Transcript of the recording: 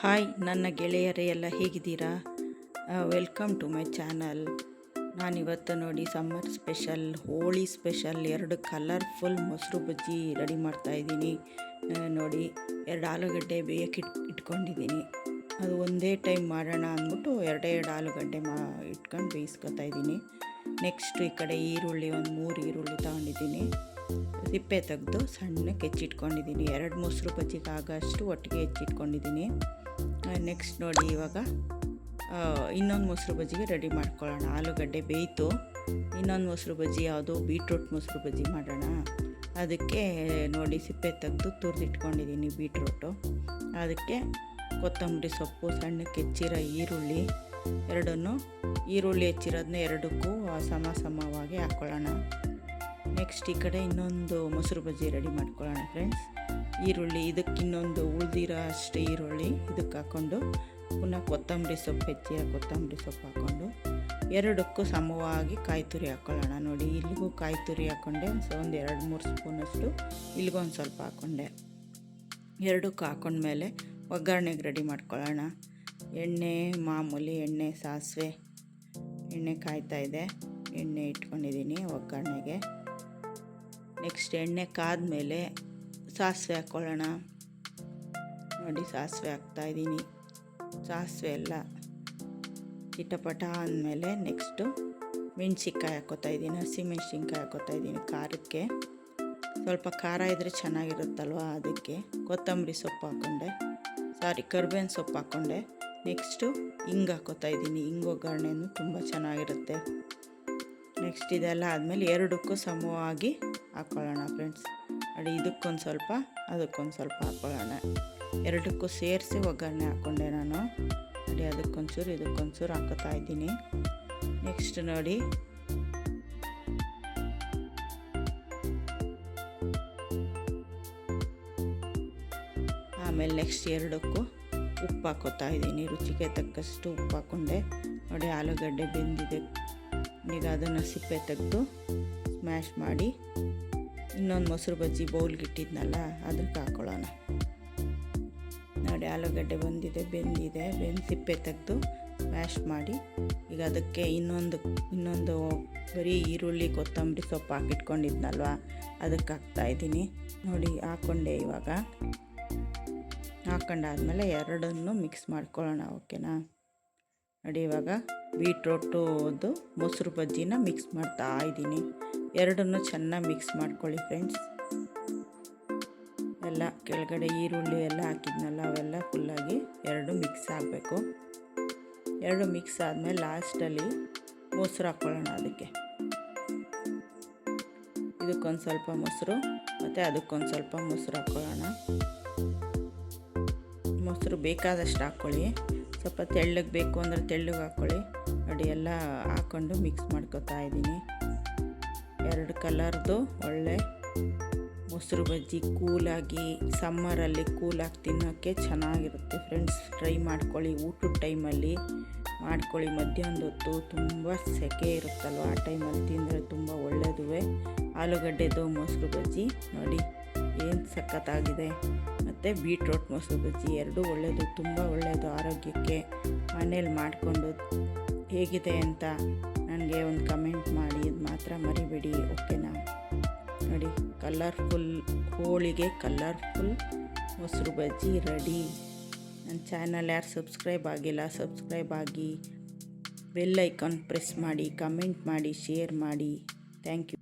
Hi ನನ್ನ ಗೆಳೆಯರೇ ಎಲ್ಲ ಹೇಗಿದ್ದೀರಾ? Welcome to my channel. ನಾನಿವತ್ತು ನೋಡಿ summer special, Holi special 2 colourful ಮೊಸರು ಬಜ್ಜಿ ರೆಡಿ ಮಾಡ್ತಾಯಿದ್ದೀನಿ. ನೋಡಿ 2 ಆಲೂಗಡ್ಡೆ ಬೇಯಕ್ಕೆ ಇಟ್ಕೊಂಡಿದ್ದೀನಿ. ಅದು ಒಂದೇ ಟೈಮ್ ಮಾಡೋಣ ಅಂದ್ಬಿಟ್ಟು 2 ಆಲೂಗಡ್ಡೆ ಇಟ್ಕೊಂಡು ಬೇಯಿಸ್ಕೊತಾ ಇದ್ದೀನಿ. ನೆಕ್ಸ್ಟ್ ಈ ಕಡೆ ಈರುಳ್ಳಿ ಒಂದು 3 ಈರುಳ್ಳಿ ತೊಗೊಂಡಿದ್ದೀನಿ. ಸಿಪ್ಪೆ ತೆಗೆದು ಸಣ್ಣಕ್ಕೆ ಹೆಚ್ಚಿಟ್ಕೊಂಡಿದ್ದೀನಿ. 2 ಮೊಸರು ಬಜ್ಜಿಗೆ ಆಗೋಷ್ಟು ಒಟ್ಟಿಗೆ ಹೆಚ್ಚಿಟ್ಕೊಂಡಿದ್ದೀನಿ. ನೆಕ್ಸ್ಟ್ ನೋಡಿ ಇವಾಗ ಇನ್ನೊಂದು ಮೊಸರು ಬಜ್ಜಿಗೆ ರೆಡಿ ಮಾಡ್ಕೊಳ್ಳೋಣ. ಆಲೂಗಡ್ಡೆ ಬೇಯಿತು. ಇನ್ನೊಂದು ಮೊಸರು ಬಜ್ಜಿ ಯಾವುದು, ಬೀಟ್ರೂಟ್ ಮೊಸರು ಬಜ್ಜಿ ಮಾಡೋಣ. ಅದಕ್ಕೆ ನೋಡಿ ಸಿಪ್ಪೆ ತೆಗೆದು ತುರಿದಿಟ್ಕೊಂಡಿದ್ದೀನಿ ಬೀಟ್ರೂಟು. ಅದಕ್ಕೆ ಕೊತ್ತಂಬರಿ ಸೊಪ್ಪು, ಸಣ್ಣಕ್ಕೆ ಹೆಚ್ಚಿರೋ ಈರುಳ್ಳಿ ಎರಡನ್ನೂ, ಈರುಳ್ಳಿ ಹೆಚ್ಚಿರೋದನ್ನ ಎರಡಕ್ಕೂ ಸಮವಾಗಿ ಹಾಕ್ಕೊಳ್ಳೋಣ. ನೆಕ್ಸ್ಟ್ ಈ ಕಡೆ ಇನ್ನೊಂದು ಮೊಸರು ಬಜ್ಜಿ ರೆಡಿ ಮಾಡ್ಕೊಳ್ಳೋಣ ಫ್ರೆಂಡ್ಸ್. ಈರುಳ್ಳಿ ಇದಕ್ಕೆ ಇನ್ನೊಂದು ಉಳಿದಿರೋ ಅಷ್ಟು ಈರುಳ್ಳಿ ಇದಕ್ಕೆ ಹಾಕ್ಕೊಂಡು, ಪುನಃ ಕೊತ್ತಂಬರಿ ಸೊಪ್ಪು, ಹೆಚ್ಚಿರೋ ಕೊತ್ತಂಬರಿ ಸೊಪ್ಪು ಹಾಕ್ಕೊಂಡು ಎರಡಕ್ಕೂ ಸಮವಾಗಿ ಕಾಯಿ ತುರಿ ಹಾಕ್ಕೊಳ್ಳೋಣ. ನೋಡಿ ಇಲ್ಲಿಗೂ ಕಾಯಿ ತುರಿ ಹಾಕ್ಕೊಂಡೆ, ಒಂದು 2-3 ಸ್ಪೂನಷ್ಟು ಇಲ್ಲಿಗೊಂದು ಸ್ವಲ್ಪ ಹಾಕ್ಕೊಂಡೆ. ಎರಡಕ್ಕೂ ಹಾಕ್ಕೊಂಡ್ಮೇಲೆ ಒಗ್ಗರಣೆಗೆ ರೆಡಿ ಮಾಡ್ಕೊಳ್ಳೋಣ. ಎಣ್ಣೆ, ಮಾಮೂಲಿ ಎಣ್ಣೆ, ಸಾಸಿವೆ ಎಣ್ಣೆ ಕಾಯ್ತಾಯಿದೆ. ಎಣ್ಣೆ ಇಟ್ಕೊಂಡಿದ್ದೀನಿ ಒಗ್ಗರಣೆಗೆ. ನೆಕ್ಸ್ಟ್ ಎಣ್ಣೆ ಕಾದ್ಮೇಲೆ ಸಾಸಿವೆ ಹಾಕ್ಕೊಳ್ಳೋಣ. ನೋಡಿ ಸಾಸಿವೆ ಹಾಕ್ತಾಯಿದ್ದೀನಿ. ಸಾಸಿವೆ ಎಲ್ಲ ಚಿಟಪಟ ಅಂದಮೇಲೆ ನೆಕ್ಸ್ಟು ಮೆಣಸಿನ್ಕಾಯಿ ಹಾಕ್ಕೋತಾಯಿದ್ದೀನಿ. ಹಸಿಮೆಣ್ಸಿನ್ಕಾಯಿ ಹಾಕ್ಕೋತಾಯಿದ್ದೀನಿ ಖಾರಕ್ಕೆ. ಸ್ವಲ್ಪ ಖಾರ ಇದ್ದರೆ ಚೆನ್ನಾಗಿರುತ್ತಲ್ವ, ಅದಕ್ಕೆ ಕೊತ್ತಂಬರಿ ಸೊಪ್ಪು ಹಾಕ್ಕೊಂಡೆ, ಕರ್ಬೇವಿನ ಸೊಪ್ಪು ಹಾಕ್ಕೊಂಡೆ. ನೆಕ್ಸ್ಟು ಹಿಂಗೆ ಹಾಕ್ಕೋತಾಯಿದ್ದೀನಿ. ಹಿಂಗೆ ಒಗ್ಗರಣೆನೂ ತುಂಬ ಚೆನ್ನಾಗಿರುತ್ತೆ. ನೆಕ್ಸ್ಟ್ ಇದೆಲ್ಲ ಆದಮೇಲೆ ಎರಡಕ್ಕೂ ಸಮವಾಗಿ ಹಾಕ್ಕೊಳ್ಳೋಣ ಫ್ರೆಂಡ್ಸ್. ನೋಡಿ ಇದಕ್ಕೊಂದು ಸ್ವಲ್ಪ, ಅದಕ್ಕೊಂದು ಸ್ವಲ್ಪ ಹಾಕ್ಕೊಳ್ಳೋಣ. ಎರಡಕ್ಕೂ ಸೇರಿಸಿ ಒಗ್ಗರಣೆ ಹಾಕ್ಕೊಂಡೆ ನಾನು. ನೋಡಿ ಅದಕ್ಕೊಂಚೂರು ಇದಕ್ಕೊಂಚೂರು ಹಾಕೋತಾ ಇದ್ದೀನಿ. ನೆಕ್ಸ್ಟ್ ನೋಡಿ ಆಮೇಲೆ ನೆಕ್ಸ್ಟ್ ಎರಡಕ್ಕೂ ಉಪ್ಪು ಹಾಕೋತಾ ಇದ್ದೀನಿ. ರುಚಿಗೆ ತಕ್ಕಷ್ಟು ಉಪ್ಪು ಹಾಕ್ಕೊಂಡೆ. ನೋಡಿ ಆಲೂಗಡ್ಡೆ ಬೆಂದಿದೆ. ಈಗ ಅದನ್ನು ಸಿಪ್ಪೆ ತೆಗೆದು ಸ್ಮ್ಯಾಶ್ ಮಾಡಿ ಇನ್ನೊಂದು ಮೊಸರು ಬಜ್ಜಿ ಬೌಲ್ಗೆ ಇಟ್ಟಿದ್ನಲ್ಲ ಅದಕ್ಕೆ ಹಾಕ್ಕೊಳ್ಳೋಣ. ನೋಡಿ ಆಲೂಗಡ್ಡೆ ಬೆಂದಿದೆ. ಸಿಪ್ಪೆ ತೆಗೆದು ಸ್ಮ್ಯಾಶ್ ಮಾಡಿ ಈಗ ಅದಕ್ಕೆ ಇನ್ನೊಂದು ಬರೀ ಈರುಳ್ಳಿ, ಕೊತ್ತಂಬರಿ ಸೊಪ್ಪು ಹಾಕಿಟ್ಕೊಂಡಿದ್ನಲ್ವ ಅದಕ್ಕೆ ಹಾಕ್ತಾಯಿದ್ದೀನಿ. ನೋಡಿ ಹಾಕ್ಕೊಂಡೆ. ಇವಾಗ ಹಾಕ್ಕೊಂಡಾದ್ಮೇಲೆ ಎರಡನ್ನೂ ಮಿಕ್ಸ್ ಮಾಡ್ಕೊಳ್ಳೋಣ. ಓಕೆನಾ? ನೋಡಿ ಇವಾಗ ಬೀಟ್ರೋಟುದು ಮೊಸರು ಬಜ್ಜಿನ ಮಿಕ್ಸ್ ಮಾಡ್ತಾ ಇದ್ದೀನಿ. ಎರಡನ್ನೂ ಚೆನ್ನಾಗಿ ಮಿಕ್ಸ್ ಮಾಡ್ಕೊಳ್ಳಿ ಫ್ರೆಂಡ್ಸ್. ಎಲ್ಲ ಕೆಳಗಡೆ ಈರುಳ್ಳಿ ಎಲ್ಲ ಹಾಕಿದ್ನಲ್ಲ ಅವೆಲ್ಲ ಫುಲ್ಲಾಗಿ ಎರಡು ಮಿಕ್ಸ್ ಆಗಬೇಕು. ಎರಡು ಮಿಕ್ಸ್ ಆದಮೇಲೆ ಲಾಸ್ಟಲ್ಲಿ ಮೊಸರು ಹಾಕ್ಕೊಳ್ಳೋಣ. ಇದಕ್ಕೊಂದು ಸ್ವಲ್ಪ ಮೊಸರು ಮತ್ತು ಅದಕ್ಕೊಂದು ಸ್ವಲ್ಪ ಮೊಸರು ಹಾಕ್ಕೊಳ್ಳೋಣ. ಮೊಸರು ಬೇಕಾದಷ್ಟು ಹಾಕ್ಕೊಳ್ಳಿ. ಸ್ವಲ್ಪ ತೆಳ್ಳಗೆ ಬೇಕು ಅಂದರೆ ತೆಳ್ಳಗೆ ಹಾಕ್ಕೊಳ್ಳಿ. ನೋಡಿ ಎಲ್ಲ ಹಾಕ್ಕೊಂಡು ಮಿಕ್ಸ್ ಮಾಡ್ಕೊತಾ ಇದ್ದೀನಿ. 2 ಕಲರ್ದು ಒಳ್ಳೆ ಮೊಸರು ಬಜ್ಜಿ ಕೂಲಾಗಿ, ಸಮ್ಮರಲ್ಲಿ ಕೂಲಾಗಿ ತಿನ್ನೋಕ್ಕೆ ಚೆನ್ನಾಗಿರುತ್ತೆ ಫ್ರೆಂಡ್ಸ್. ಟ್ರೈ ಮಾಡ್ಕೊಳ್ಳಿ. ಊಟದ ಟೈಮಲ್ಲಿ ಮಾಡ್ಕೊಳ್ಳಿ. ಮಧ್ಯಾಹ್ನದ ಹೊತ್ತು ತುಂಬ ಸೆಕೆ ಇರುತ್ತಲ್ವ, ಆ ಟೈಮಲ್ಲಿ ತಿಂದರೆ ತುಂಬ ಒಳ್ಳೆಯದು. ಆಲೂಗಡ್ಡೆದು ಮೊಸರು ಬಜ್ಜಿ ನೋಡಿ ಏನು ಸಖತ್ತಾಗಿದೆ. ಮತ್ತು ಬೀಟ್ರೋಟ್ ಮೊಸರು ಬಜ್ಜಿ ಎರಡೂ ಒಳ್ಳೆಯದು, ತುಂಬ ಒಳ್ಳೆಯದು ಆರೋಗ್ಯಕ್ಕೆ. ಮನೇಲಿ ಮಾಡಿಕೊಂಡು ಹೇಗಿದೆ ಅಂತ ನನಗೆ ಒಂದು ಕಮೆಂಟ್ ಮಾಡಿ, ಇದು ಮಾತ್ರ ಮರಿಬೇಡಿ. ಓಕೆನಾ? ನೋಡಿ ಕಲರ್ಫುಲ್ ಹೋಳಿಗೆ, ಕಲರ್ಫುಲ್ ಮೊಸರು ಬಜ್ಜಿ ರೆಡಿ. ನನ್ನ ಚಾನಲ್ ಯಾರು ಸಬ್ಸ್ಕ್ರೈಬ್ ಆಗಿಲ್ಲ, ಸಬ್ಸ್ಕ್ರೈಬ್ ಆಗಿ, ಬೆಲ್ ಐಕಾನ್ ಪ್ರೆಸ್ ಮಾಡಿ, ಕಮೆಂಟ್ ಮಾಡಿ, ಶೇರ್ ಮಾಡಿ. Thank you.